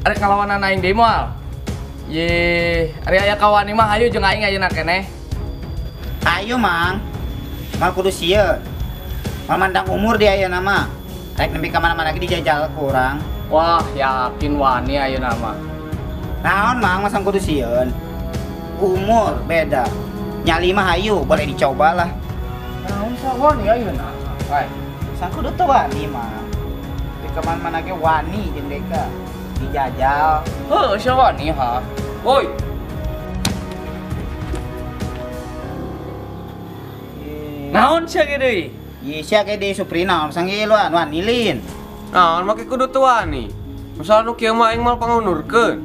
Arek ngalawanan aing deui moal. Ye, ari aya kawan mah hayu jeung aing ayeuna keneh. Ayo mang, mal kudu sieun. Mal mandang umur dia ayeuna mah. Rek nembe ka mana-mana lagi dijajal kurang. Wah, yakin wani ayeuna mah. Naon mang masang kudu sieun. Umur beda. Nyali mah hayu, boleh dicoba lah. Naon sawani ayeuna? Bae. Sang kudu teu wani mang. Di ka mana-mana ge wani jeung deka. Dijajal. Heuh, sawani ha. Woi. Naon sia ge deui? Ieu sia ge di Suprina masang ieu luan wani lin. Nah, make kudu tua nih. Misal nu kieu mah aing mal pangunurkeun.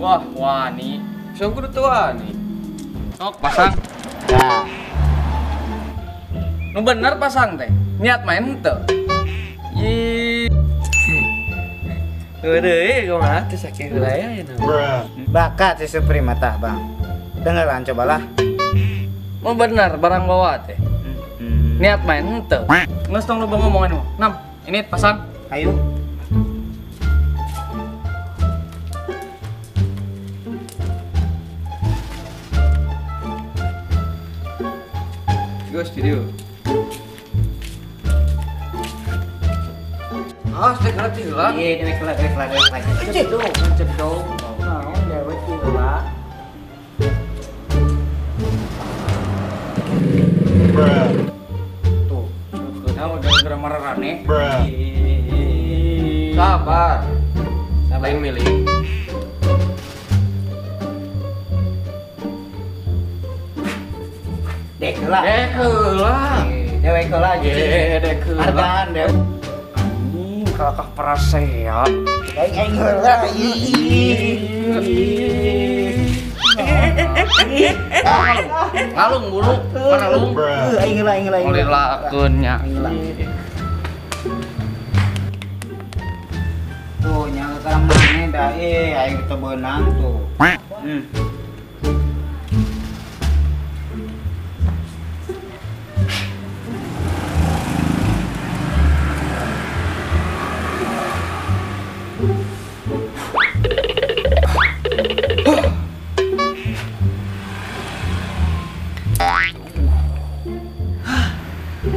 Wah, wani. Misal kudu tua nih. Sok pasang. Nah, Nu bener pasang teh. Niat main teu. Yi. Deui kumaha teh saking heula ya na. bakat si Suprima tah bang. Dengeran cobalah. Mau bener barang bawa teh. Niat main teu. Geus tong lu ngomongin mah. Nam, ini pasang. Ayo. Geus di dieu. Ah, stek rati heula. Iya, dewek lah. Cedong. Naon dewek heula. Tuh, kenapa gara-gara marah rane? Sabar. Lain milih. Dek heula. Dek heula. Dewek heula aja. Dek heula. Hargaan deh. Anjing, kakak prasea. Aing heula. Ngalung bulu, mana lung? Aing heula. Mulai lakeunnya. Tuh, nyala ka maneh da aing teu beunang tuh.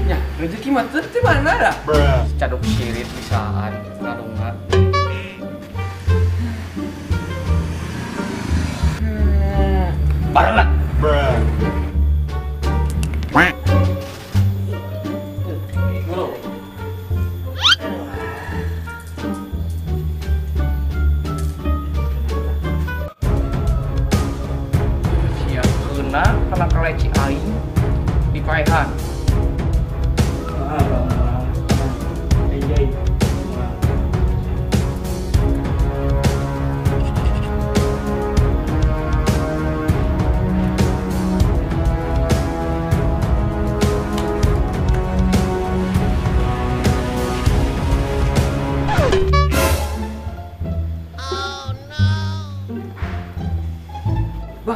Ya, rezeki mah teu di mana dah? Caduk sirit bisaan, ngalunga. Bareng lah. Sia keuna kana kaleci aing di paehan.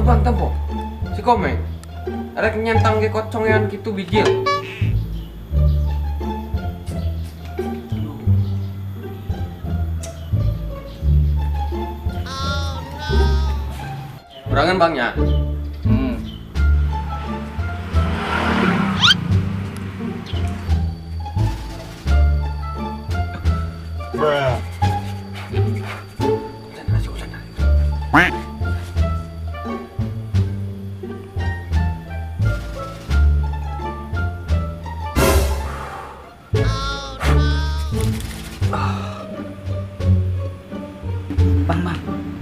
Bang, tempo. Si Komeng. Arek nyentang ke kocongan gitu bigil. Kurangan bangnya. Bang,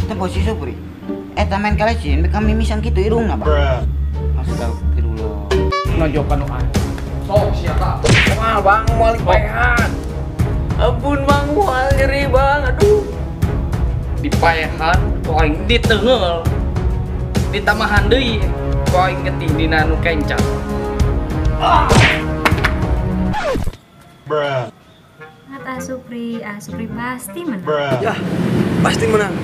kita posisi Supri. Main kalecian, kami mimisan gitu irungna bang. Astagfirullah. Ngajokan nu aing. Sok sia tah. Wah, bang, mau paehan. Ampun Bang, moal nyeri Bang. Aduh. Di paehan kok aing diteungel. Di tamahan deui kok aing getih dina nu kencang. Kata Supri, Supri pasti menang. Ya, pasti menang.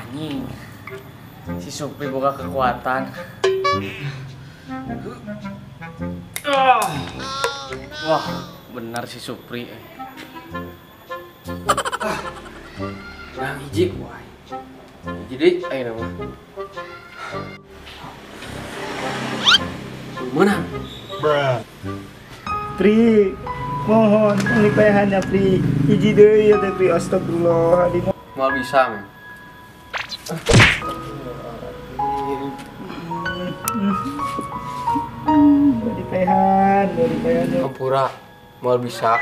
Anjing. Si Supri boga kekuatan. Wah, benar si Supri. Nah, hiji kuai. Jadi, ayo nama. Menang. Pri, mohon pelipahannya Pri. Hiji deui ya teh Pri, astagfirullah. Mal bisa, men. Pelipahan ya. Ampura, mal bisa.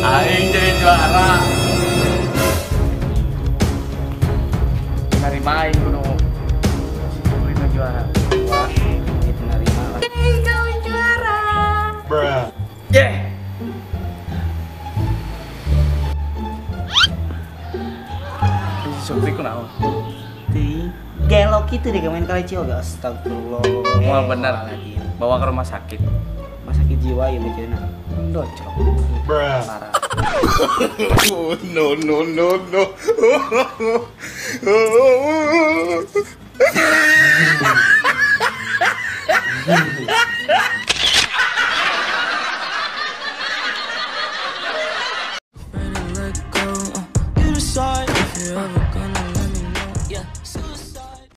Aing jadi juara. Nerima aing kudu si Supri nu juara. Wah, itu nerima lah. Kau juara. Yeah. Si Supri kunaon? Teuing gelok itu deh main kali cioga. Astagfirullah. Moal bener. Bawa ke rumah sakit. Rumah sakit jiwa ya bejeuna. Docok. Parah. No, no, no, no.